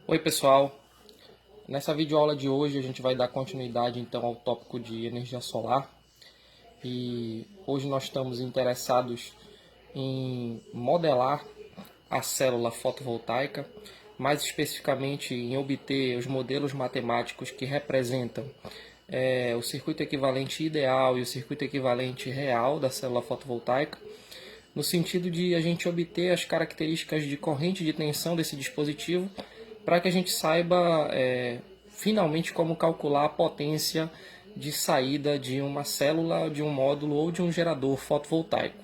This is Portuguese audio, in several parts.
Oi pessoal, nessa videoaula de hoje a gente vai dar continuidade então ao tópico de energia solar e hoje nós estamos interessados em modelar a célula fotovoltaica, mais especificamente em obter os modelos matemáticos que representam o circuito equivalente ideal e o circuito equivalente real da célula fotovoltaica, no sentido de a gente obter as características de corrente de tensão desse dispositivo para que a gente saiba finalmente como calcular a potência de saída de uma célula, de um módulo ou de um gerador fotovoltaico,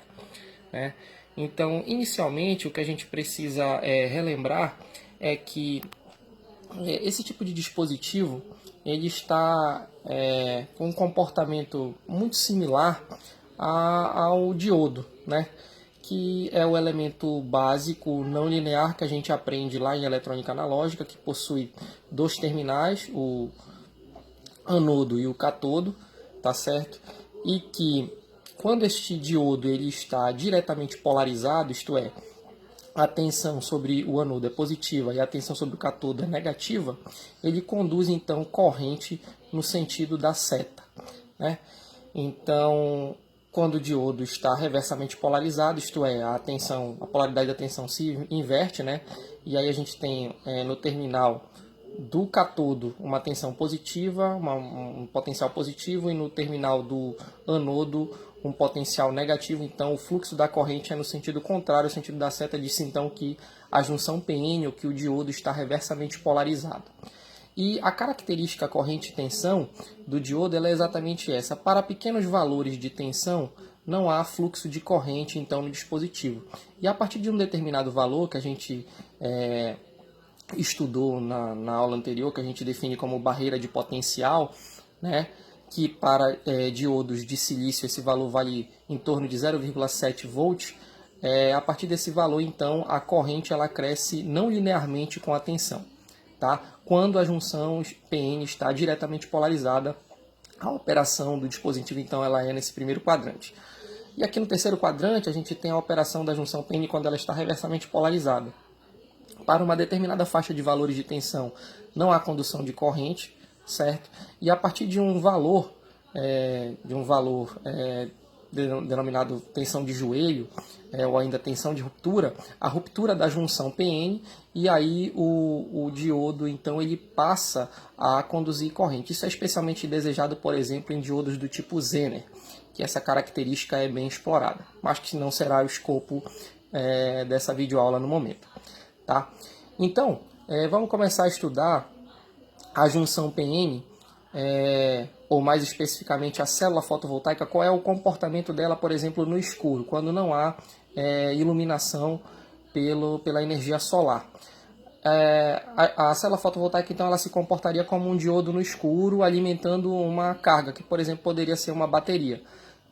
né? Então, inicialmente, o que a gente precisa relembrar é que esse tipo de dispositivo ele está com um comportamento muito similar ao diodo, né? Que é o elemento básico não linear que a gente aprende lá em eletrônica analógica, que possui dois terminais, o anodo e o catodo, tá certo? E que quando este diodo ele está diretamente polarizado, isto é, a tensão sobre o anodo é positiva e a tensão sobre o catodo é negativa, ele conduz então corrente no sentido da seta, né? Então, quando o diodo está reversamente polarizado, isto é, a polaridade da tensão se inverte, né? E aí a gente tem no terminal do catodo uma tensão positiva, um potencial positivo, e no terminal do anodo um potencial negativo. Então o fluxo da corrente é no sentido contrário ao sentido da seta, disse então que a junção PN, ou que o diodo está reversamente polarizado. E a característica corrente e tensão do diodo ela é exatamente essa. Para pequenos valores de tensão, não há fluxo de corrente então no dispositivo. E a partir de um determinado valor que a gente estudou na aula anterior, que a gente define como barreira de potencial, né, que para diodos de silício esse valor vale em torno de 0,7 volts, a partir desse valor, então, a corrente ela cresce não linearmente com a tensão. Tá? Quando a junção PN está diretamente polarizada, a operação do dispositivo então ela é nesse primeiro quadrante. E aqui no terceiro quadrante a gente tem a operação da junção PN quando ela está reversamente polarizada. Para uma determinada faixa de valores de tensão não há condução de corrente, certo? E a partir de um valor denominado tensão de joelho, ou ainda tensão de ruptura, a ruptura da junção PN, e aí o diodo então ele passa a conduzir corrente. Isso é especialmente desejado, por exemplo, em diodos do tipo Zener, que essa característica é bem explorada, mas que não será o escopo dessa videoaula no momento. Tá? Então, vamos começar a estudar a junção PN, ou mais especificamente a célula fotovoltaica, qual é o comportamento dela, por exemplo, no escuro, quando não há iluminação pela energia solar. A célula fotovoltaica, então, ela se comportaria como um diodo no escuro, alimentando uma carga, que, por exemplo, poderia ser uma bateria,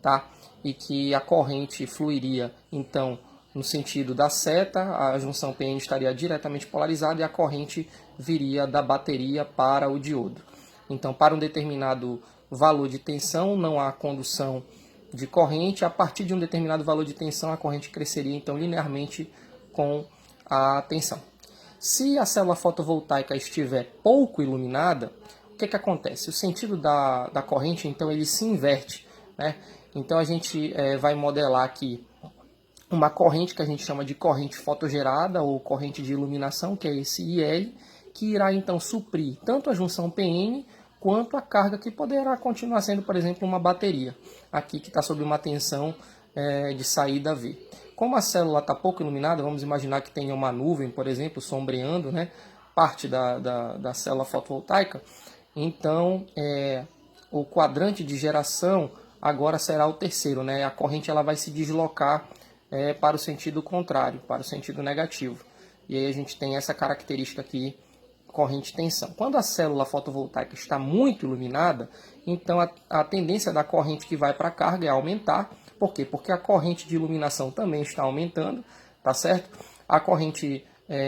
tá? E que a corrente fluiria, então, no sentido da seta, a junção PN estaria diretamente polarizada e a corrente viria da bateria para o diodo. Então, para um determinado valor de tensão, não há condução de corrente. A partir de um determinado valor de tensão, a corrente cresceria então linearmente com a tensão. Se a célula fotovoltaica estiver pouco iluminada, o que acontece? O sentido da corrente, então, ele se inverte, né? Então, a gente vai modelar aqui uma corrente que a gente chama de corrente fotogerada ou corrente de iluminação, que é esse IL, que irá então suprir tanto a junção PN quanto a carga que poderá continuar sendo, por exemplo, uma bateria, aqui que está sob uma tensão de saída V. Como a célula está pouco iluminada, vamos imaginar que tenha uma nuvem, por exemplo, sombreando, né, parte da célula fotovoltaica, então o quadrante de geração agora será o terceiro, né? A corrente ela vai se deslocar para o sentido contrário, para o sentido negativo. E aí a gente tem essa característica aqui, corrente tensão. Quando a célula fotovoltaica está muito iluminada, então a tendência da corrente que vai para a carga é aumentar. Por quê? Porque a corrente de iluminação também está aumentando, tá certo? A corrente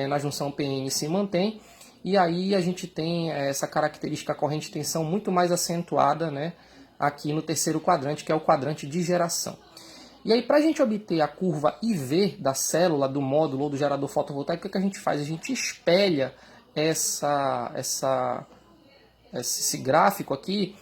na junção PN se mantém, e aí a gente tem essa característica corrente tensão muito mais acentuada, né, aqui no terceiro quadrante, que é o quadrante de geração. E aí, para a gente obter a curva IV da célula, do módulo ou do gerador fotovoltaico, o que a gente faz? A gente espelha esse gráfico aqui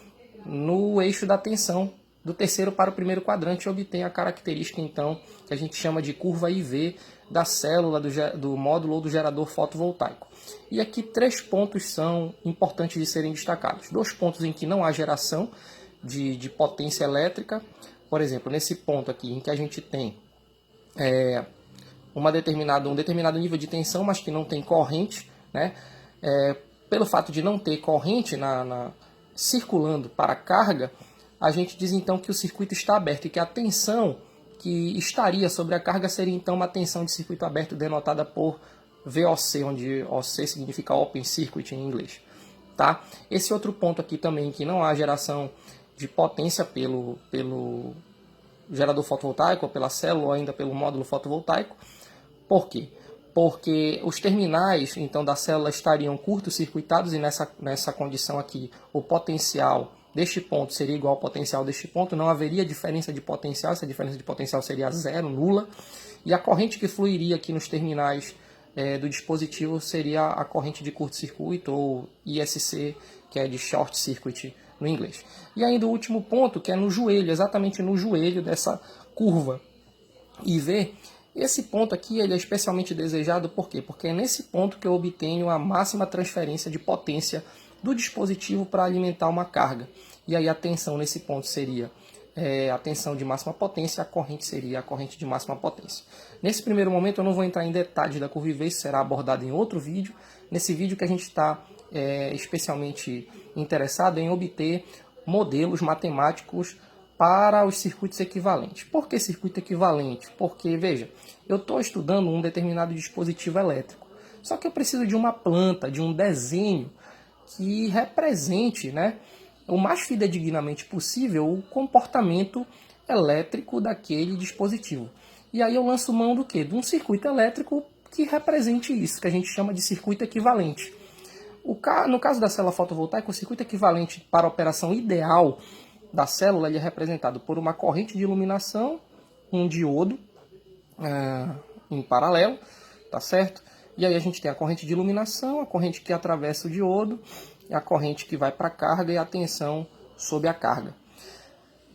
no eixo da tensão do terceiro para o primeiro quadrante e obtém a característica então que a gente chama de curva IV da célula do módulo ou do gerador fotovoltaico. E aqui 3 pontos são importantes de serem destacados. 2 pontos em que não há geração de potência elétrica. Por exemplo, nesse ponto aqui em que a gente tem um determinado nível de tensão, mas que não tem corrente, né? Pelo fato de não ter corrente circulando para a carga, a gente diz então que o circuito está aberto e que a tensão que estaria sobre a carga seria então uma tensão de circuito aberto denotada por VOC, onde OC significa Open Circuit em inglês. Tá? Esse outro ponto aqui também, que não há geração de potência pelo gerador fotovoltaico, ou pela célula, ou ainda pelo módulo fotovoltaico. Por quê? Porque os terminais então da célula estariam curto-circuitados e nessa condição aqui o potencial deste ponto seria igual ao potencial deste ponto, não haveria diferença de potencial, essa diferença de potencial seria zero, nula, e a corrente que fluiria aqui nos terminais do dispositivo seria a corrente de curto-circuito, ou ISC, que é de short circuit no inglês. E ainda o último ponto, que é no joelho, exatamente no joelho dessa curva IV. Esse ponto aqui ele é especialmente desejado, por quê? Porque é nesse ponto que eu obtenho a máxima transferência de potência do dispositivo para alimentar uma carga. E aí a tensão nesse ponto seria a tensão de máxima potência, a corrente seria a corrente de máxima potência. Nesse primeiro momento eu não vou entrar em detalhes da curva IV, isso será abordado em outro vídeo. Nesse vídeo que a gente está especialmente interessado em obter modelos matemáticos para os circuitos equivalentes. Por que circuito equivalente? Porque, veja, eu estou estudando um determinado dispositivo elétrico, só que eu preciso de uma planta, de um desenho que represente, né, o mais fidedignamente possível o comportamento elétrico daquele dispositivo. E aí eu lanço mão do quê? De um circuito elétrico que represente isso, que a gente chama de circuito equivalente. No caso da célula fotovoltaica, o circuito equivalente para a operação ideal da célula ele é representado por uma corrente de iluminação, um diodo em paralelo, tá certo? E aí a gente tem a corrente de iluminação, a corrente que atravessa o diodo, a corrente que vai para a carga e a tensão sob a carga.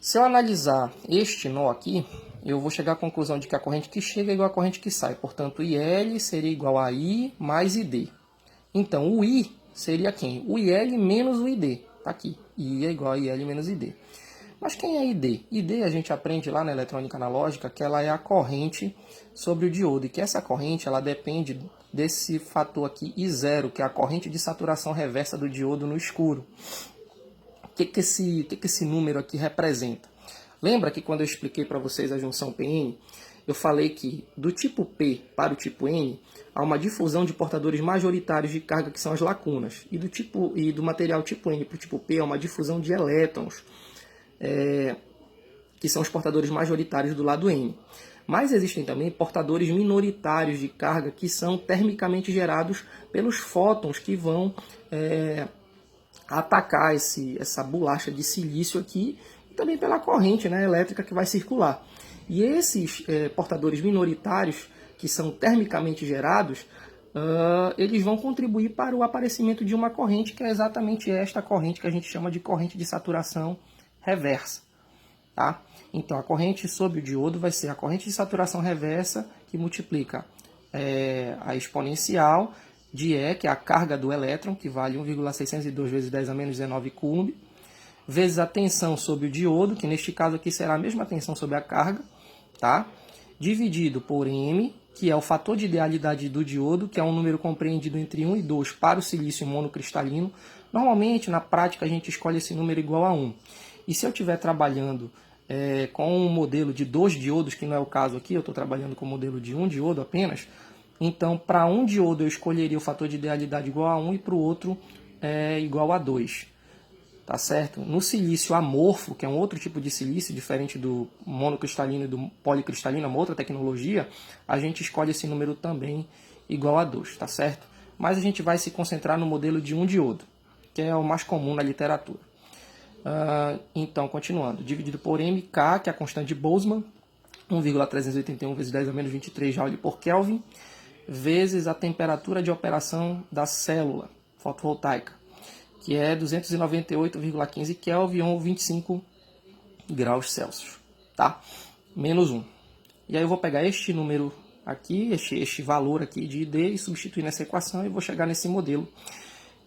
Se eu analisar este nó aqui, eu vou chegar à conclusão de que a corrente que chega é igual à corrente que sai. Portanto, IL seria igual a I mais ID. Então, o I seria quem? O IL menos o ID. Está aqui. I é igual a IL menos ID. Mas quem é ID? ID a gente aprende lá na eletrônica analógica que ela é a corrente sobre o diodo. E que essa corrente ela depende desse fator aqui I0, que é a corrente de saturação reversa do diodo no escuro. O que esse número aqui representa? Lembra que quando eu expliquei para vocês a junção PN, eu falei que do tipo P para o tipo N há uma difusão de portadores majoritários de carga, que são as lacunas. E do material tipo N para o tipo P há uma difusão de elétrons, que são os portadores majoritários do lado N. Mas existem também portadores minoritários de carga, que são termicamente gerados pelos fótons que vão atacar essa bolacha de silício aqui, e também pela corrente, né, elétrica que vai circular. E esses portadores minoritários, que são termicamente gerados, eles vão contribuir para o aparecimento de uma corrente, que é exatamente esta corrente que a gente chama de corrente de saturação reversa. Tá? Então, a corrente sob o diodo vai ser a corrente de saturação reversa, que multiplica a exponencial de E, que é a carga do elétron, que vale 1,602 vezes 10 a menos 19 coulomb, vezes a tensão sobre o diodo, que neste caso aqui será a mesma tensão sobre a carga, tá? Dividido por M, que é o fator de idealidade do diodo, que é um número compreendido entre 1 e 2 para o silício monocristalino. Normalmente, na prática, a gente escolhe esse número igual a 1. E se eu estiver trabalhando com um modelo de 2 diodos, que não é o caso aqui, eu estou trabalhando com o modelo de 1 diodo apenas, então para um diodo eu escolheria o fator de idealidade igual a 1 e para o outro igual a 2. Tá certo? No silício amorfo, que é um outro tipo de silício, diferente do monocristalino e do policristalino, uma outra tecnologia, a gente escolhe esse número também igual a 2, tá certo? Mas a gente vai se concentrar no modelo de 1 diodo, que é o mais comum na literatura. Então, continuando, dividido por mK, que é a constante de Boltzmann, 1,381 vezes 10 a menos 23 Joule por Kelvin, vezes a temperatura de operação da célula fotovoltaica, que é 298,15 Kelvin ou 25 graus Celsius, tá? Menos 1. E aí eu vou pegar este número aqui, este valor aqui de ID e substituir nessa equação e vou chegar nesse modelo,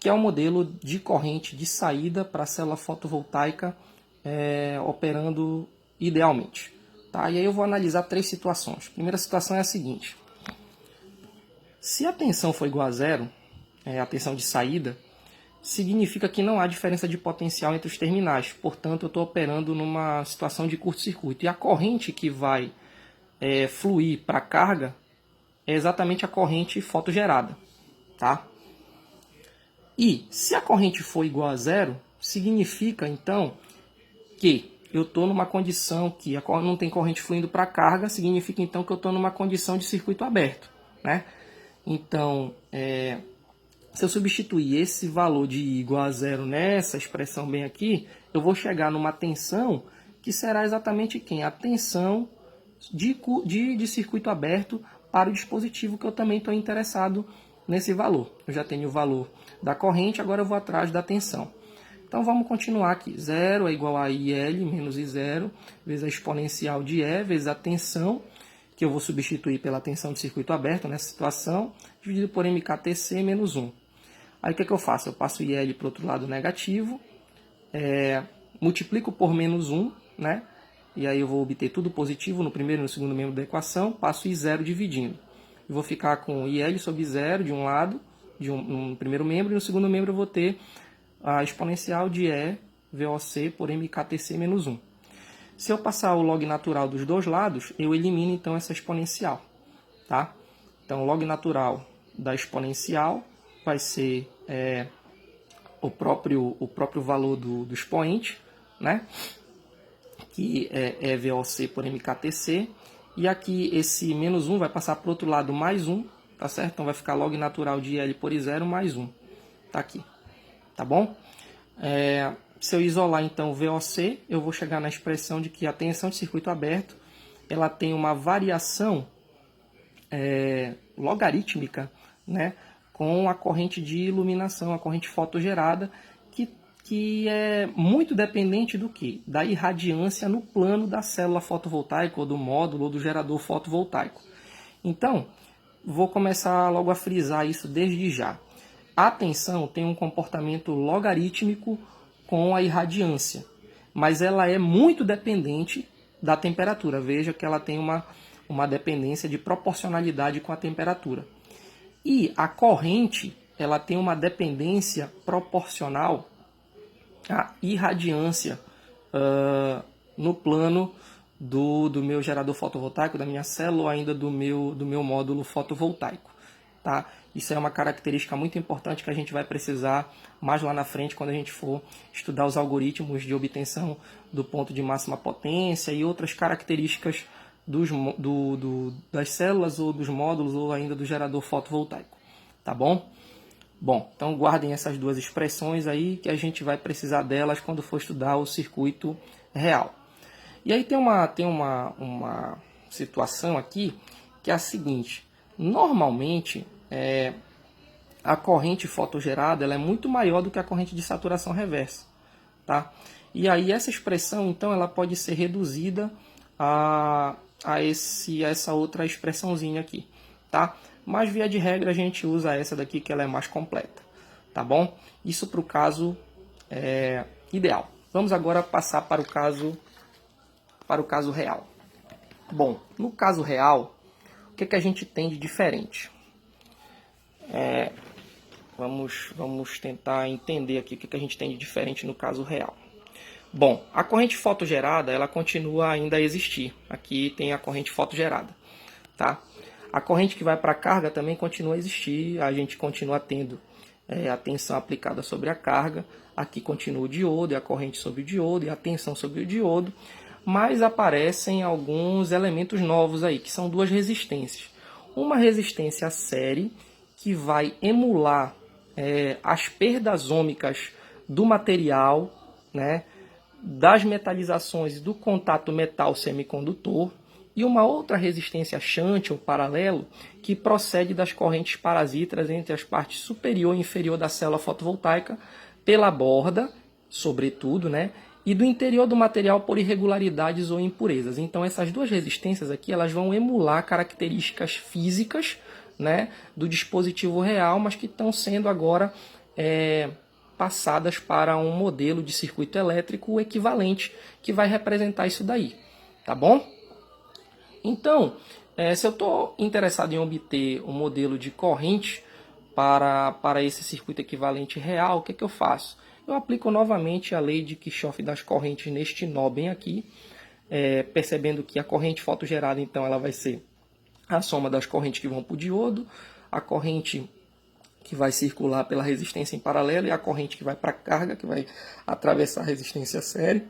que é o modelo de corrente de saída para a célula fotovoltaica operando idealmente. Tá? E aí eu vou analisar 3 situações. A primeira situação é a seguinte. Se a tensão for igual a zero, a tensão de saída, significa que não há diferença de potencial entre os terminais. Portanto, eu estou operando numa situação de curto-circuito. E a corrente que vai fluir para a carga é exatamente a corrente fotogerada. Tá? E se a corrente for igual a zero, significa então que eu estou numa condição que não tem corrente fluindo para a carga, significa então que eu estou numa condição de circuito aberto, né? Então, se eu substituir esse valor de igual a zero nessa expressão bem aqui, eu vou chegar numa tensão que será exatamente quem? A tensão de circuito aberto para o dispositivo que eu também estou interessado nesse valor. Eu já tenho o valor da corrente, agora eu vou atrás da tensão. Então vamos continuar aqui. 0 é igual a IL menos I0 vezes a exponencial de E vezes a tensão, que eu vou substituir pela tensão de circuito aberto nessa situação, dividido por MKTC menos 1. Aí o que eu faço? Eu passo IL para o outro lado negativo, multiplico por menos 1, né? E aí eu vou obter tudo positivo no primeiro e no segundo membro da equação, passo I0 dividindo. Eu vou ficar com IL sobre 0 de um lado, no primeiro membro, e no segundo membro eu vou ter a exponencial de E VOC por MKTC menos 1. Se eu passar o log natural dos dois lados, eu elimino então essa exponencial. Tá? Então, o log natural da exponencial vai ser o próprio valor do expoente, né? Que é VOC por MKTC. E aqui esse menos 1 vai passar para o outro lado mais 1, tá certo? Então vai ficar log natural de L por I0 mais 1. Tá aqui. Tá bom? Se eu isolar então o VOC, eu vou chegar na expressão de que a tensão de circuito aberto ela tem uma variação logarítmica, né, com a corrente de iluminação, a corrente fotogerada, que é muito dependente do quê? Da irradiância no plano da célula fotovoltaica, ou do módulo, ou do gerador fotovoltaico. Então, vou começar logo a frisar isso desde já. A tensão tem um comportamento logarítmico com a irradiância, mas ela é muito dependente da temperatura. Veja que ela tem uma dependência de proporcionalidade com a temperatura. E a corrente ela tem uma dependência proporcional à irradiância no plano do meu gerador fotovoltaico, da minha célula, ou ainda do meu módulo fotovoltaico. Tá? Isso é uma característica muito importante que a gente vai precisar mais lá na frente, quando a gente for estudar os algoritmos de obtenção do ponto de máxima potência e outras características das células ou dos módulos ou ainda do gerador fotovoltaico. Tá bom? Bom, então guardem essas duas expressões aí que a gente vai precisar delas quando for estudar o circuito real. E aí tem uma situação aqui que é a seguinte. Normalmente, a corrente fotogerada ela é muito maior do que a corrente de saturação reversa. Tá? E aí essa expressão, então, ela pode ser reduzida a essa outra expressãozinha aqui. Tá? Mas, via de regra, a gente usa essa daqui que ela é mais completa. Tá bom? Isso para o caso ideal. Vamos agora passar para o caso real. Bom, no caso real, o que a gente tem de diferente? Vamos tentar entender aqui o que a gente tem de diferente no caso real. Bom, a corrente fotogerada ela continua ainda a existir. Aqui tem a corrente fotogerada. Tá? A corrente que vai para a carga também continua a existir. A gente continua tendo a tensão aplicada sobre a carga. Aqui continua o diodo e a corrente sobre o diodo e a tensão sobre o diodo. Mas aparecem alguns elementos novos aí, que são duas resistências. Uma resistência série, que vai emular as perdas ômicas do material, né, das metalizações do contato metal-semicondutor. e uma outra resistência shunt ou paralelo que procede das correntes parasíticas entre as partes superior e inferior da célula fotovoltaica pela borda, sobretudo, né, e do interior do material por irregularidades ou impurezas. Então essas duas resistências aqui elas vão emular características físicas, né, do dispositivo real, mas que estão sendo agora passadas para um modelo de circuito elétrico equivalente que vai representar isso daí, tá bom? Então, se eu estou interessado em obter um modelo de corrente para esse circuito equivalente real, o que eu faço? Eu aplico novamente a lei de Kirchhoff das correntes neste nó bem aqui, percebendo que a corrente fotogerada então ela vai ser a soma das correntes que vão para o diodo, a corrente que vai circular pela resistência em paralelo e a corrente que vai para a carga, que vai atravessar a resistência série.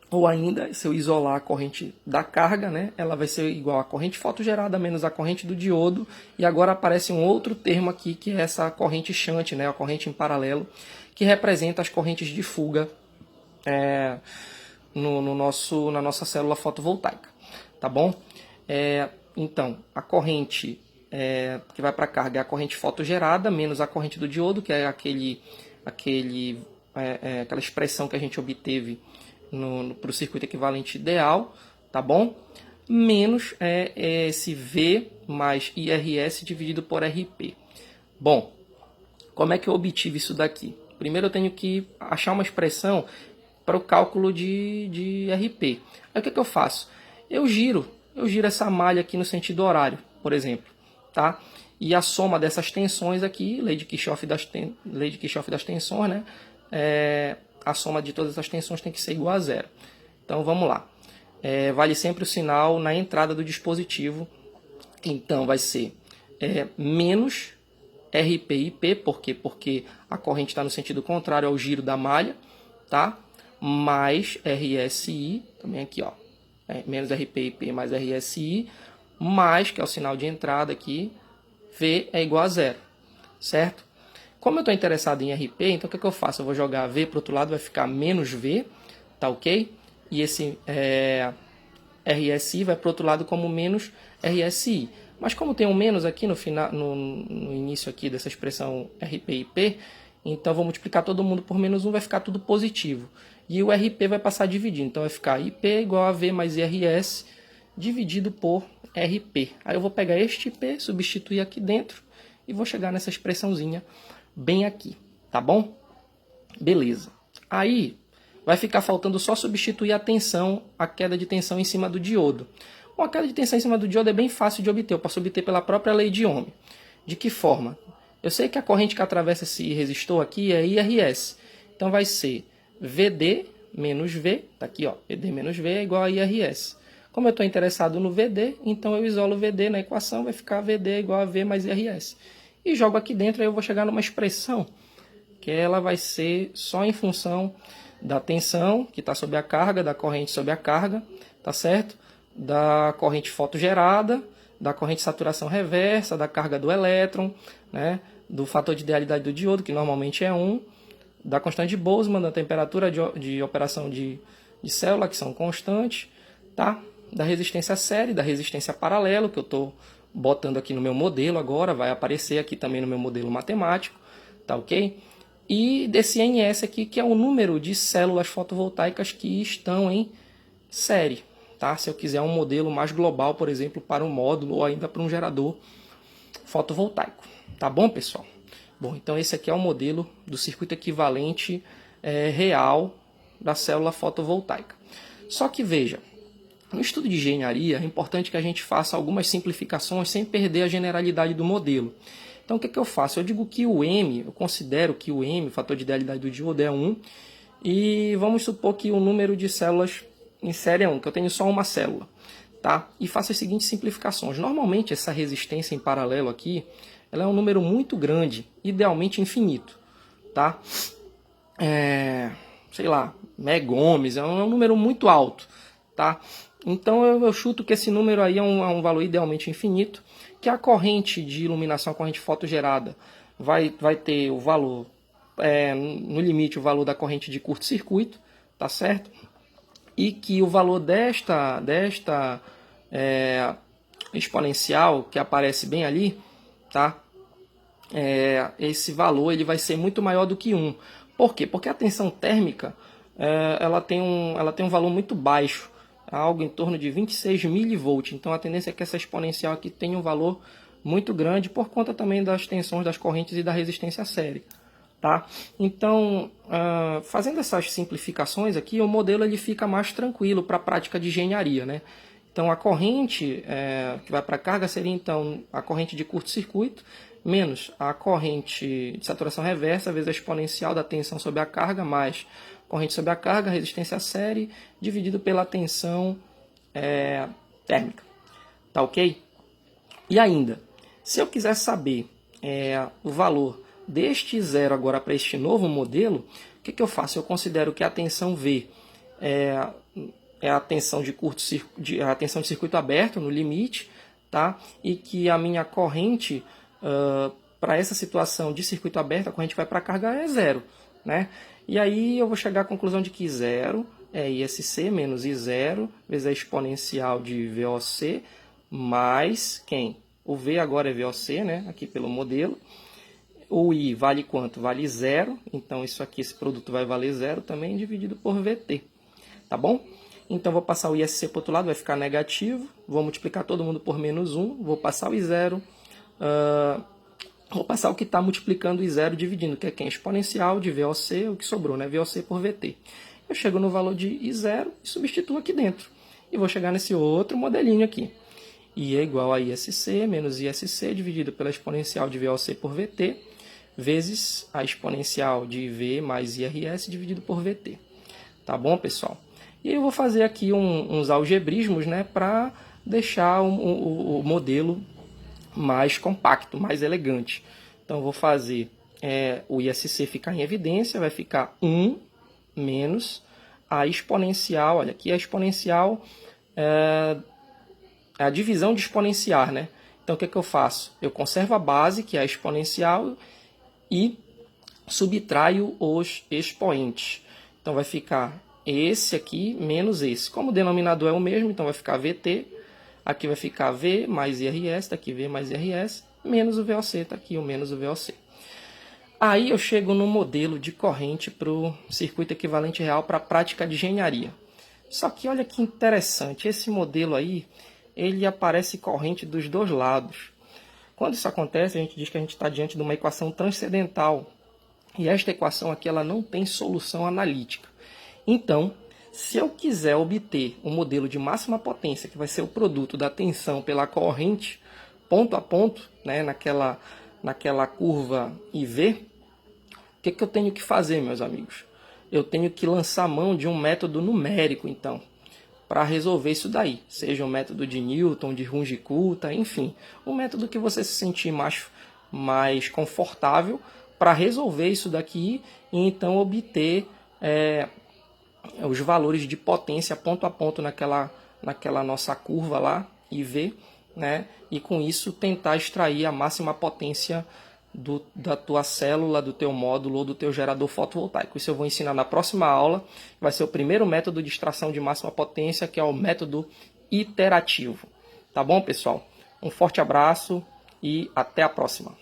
Ou ainda, se eu isolar a corrente da carga, né, ela vai ser igual à corrente fotogerada menos a corrente do diodo. E agora aparece um outro termo aqui, que é essa corrente shunt, né, a corrente em paralelo, que representa as correntes de fuga na nossa célula fotovoltaica. Tá bom? Então, a corrente que vai para a carga é a corrente fotogerada menos a corrente do diodo, que é aquela expressão que a gente obteve para o circuito equivalente ideal, tá bom? Menos esse V mais IRS dividido por RP. Bom, como é que eu obtive isso daqui? Primeiro eu tenho que achar uma expressão para o cálculo de RP. Aí o que eu faço? Eu giro essa malha aqui no sentido horário, por exemplo, tá? E a soma dessas tensões aqui, lei de Kirchhoff das tensões, né? A soma de todas as tensões tem que ser igual a zero. Então vamos lá. Vale sempre o sinal na entrada do dispositivo. Então vai ser menos RPIP, por quê? Porque a corrente está no sentido contrário ao giro da malha, tá? Mais RSI, também aqui, ó. Menos RPIP mais RSI, mais, que é o sinal de entrada aqui, V é igual a zero, certo? Como eu estou interessado em RP, então o que eu faço? Eu vou jogar V para o outro lado, vai ficar menos V, tá ok? E esse RSI vai para o outro lado como menos RSI. Mas como tem um menos aqui no início aqui dessa expressão RPIP, então vou multiplicar todo mundo por menos 1, vai ficar tudo positivo. E o RP vai passar a dividir, então vai ficar IP igual a V mais IRS dividido por RP. Aí eu vou pegar este IP, substituir aqui dentro e vou chegar nessa expressãozinha bem aqui, tá bom? Beleza. Aí vai ficar faltando só substituir a tensão, a queda de tensão em cima do diodo. Bom, a queda de tensão em cima do diodo é bem fácil de obter, eu posso obter pela própria lei de Ohm. De que forma? Eu sei que a corrente que atravessa esse resistor aqui é IRS, então vai ser VD menos V, tá aqui ó, VD menos V é igual a IRS. Como eu estou interessado no VD, então eu isolo o VD na equação, vai ficar VD igual a V mais IRS. E jogo aqui dentro, aí eu vou chegar numa expressão que ela vai ser só em função da tensão que está sob a carga, da corrente sob a carga, tá certo? Da corrente fotogerada, da corrente de saturação reversa, da carga do elétron, né? Do fator de idealidade do diodo, que normalmente é 1, da constante de Boltzmann, da temperatura de operação de célula, que são constantes, tá? Da resistência série, da resistência paralelo, que eu estou botando aqui no meu modelo agora, vai aparecer aqui também no meu modelo matemático, tá ok? E desse NS aqui, que é o número de células fotovoltaicas que estão em série, tá? Se eu quiser um modelo mais global, por exemplo, para um módulo ou ainda para um gerador fotovoltaico, tá bom, pessoal? Bom, então esse aqui é o modelo do circuito equivalente real da célula fotovoltaica. Só que veja, no estudo de engenharia é importante que a gente faça algumas simplificações sem perder a generalidade do modelo. Então o que eu faço? Eu digo que o M, eu considero que o M, o fator de idealidade do diodo, é 1, e vamos supor que o número de células em série é 1, que eu tenho só uma célula, tá? E faço as seguintes simplificações. Normalmente essa resistência em paralelo aqui, ela é um número muito grande, idealmente infinito, tá? Sei lá, megôhms, é um número muito alto, tá? Então eu chuto que esse número aí é um valor idealmente infinito, que a corrente de iluminação, a corrente fotogerada, vai ter o valor, no limite, o valor da corrente de curto-circuito, tá certo? E que o valor desta exponencial que aparece bem ali, tá? Esse valor ele vai ser muito maior do que 1. Por quê? Porque a tensão térmica ela tem um valor muito baixo, algo em torno de 26 milivolts. Então a tendência é que essa exponencial aqui tenha um valor muito grande por conta também das tensões das correntes e da resistência série. Tá? Então, fazendo essas simplificações aqui, o modelo ele fica mais tranquilo para a prática de engenharia, né? Então, a corrente que vai para a carga seria então a corrente de curto-circuito menos a corrente de saturação reversa vezes a exponencial da tensão sobre a carga mais corrente sobre a carga, resistência série, dividido pela tensão térmica. Tá ok? E ainda, se eu quiser saber o valor deste zero agora para este novo modelo, o que eu faço? Eu considero que a tensão V é a tensão de a tensão de circuito aberto no limite, tá? E que a minha corrente para essa situação de circuito aberto, a corrente vai para a carga é zero, né? E aí eu vou chegar à conclusão de que zero é ISC menos I0 vezes a exponencial de VOC mais quem? O V agora é VOC, né? Aqui pelo modelo. O I vale quanto? Vale zero. Então isso aqui, esse produto vai valer zero também, dividido por VT. Tá bom? Então vou passar o ISC para o outro lado, vai ficar negativo. Vou multiplicar todo mundo por menos 1. Vou passar o I0. Vou passar o que está multiplicando o I0 dividindo, que é quem? Exponencial de VOC, o que sobrou, né? VOC por VT. Eu chego no valor de I0 e substituo aqui dentro. E vou chegar nesse outro modelinho aqui. I é igual a ISC menos ISC dividido pela exponencial de VOC por VT, vezes a exponencial de V mais IRS dividido por VT. Tá bom, pessoal? E aí eu vou fazer aqui uns algebrismos, né, para deixar o modelo mais compacto, mais elegante. Então eu vou fazer o ISC ficar em evidência, vai ficar 1 menos a exponencial, olha aqui a exponencial a divisão de exponenciar, né? Então o que eu faço? Eu conservo a base, que é a exponencial, e subtraio os expoentes. Então vai ficar esse aqui menos esse. Como o denominador é o mesmo, então vai ficar VT, aqui vai ficar V mais IRS, tá aqui V mais IRS, menos o VOC, tá aqui o menos o VOC. Aí eu chego no modelo de corrente para o circuito equivalente real para a prática de engenharia. Só que olha que interessante, esse modelo aí, ele aparece corrente dos dois lados. Quando isso acontece, a gente diz que a gente está diante de uma equação transcendental. E esta equação aqui ela não tem solução analítica. Então, se eu quiser obter um modelo de máxima potência, que vai ser o produto da tensão pela corrente, ponto a ponto, né, naquela curva IV, o que eu tenho que fazer, meus amigos? Eu tenho que lançar mão de um método numérico, então, para resolver isso daí. Seja um método de Newton, de Runge-Kutta, enfim. Um método que você se sentir mais confortável para resolver isso daqui e então obter os valores de potência ponto a ponto naquela nossa curva lá, IV, né? E com isso tentar extrair a máxima potência da tua célula, do teu módulo ou do teu gerador fotovoltaico. Isso eu vou ensinar na próxima aula. Vai ser o primeiro método de extração de máxima potência, que é o método iterativo. Tá bom, pessoal? Um forte abraço e até a próxima.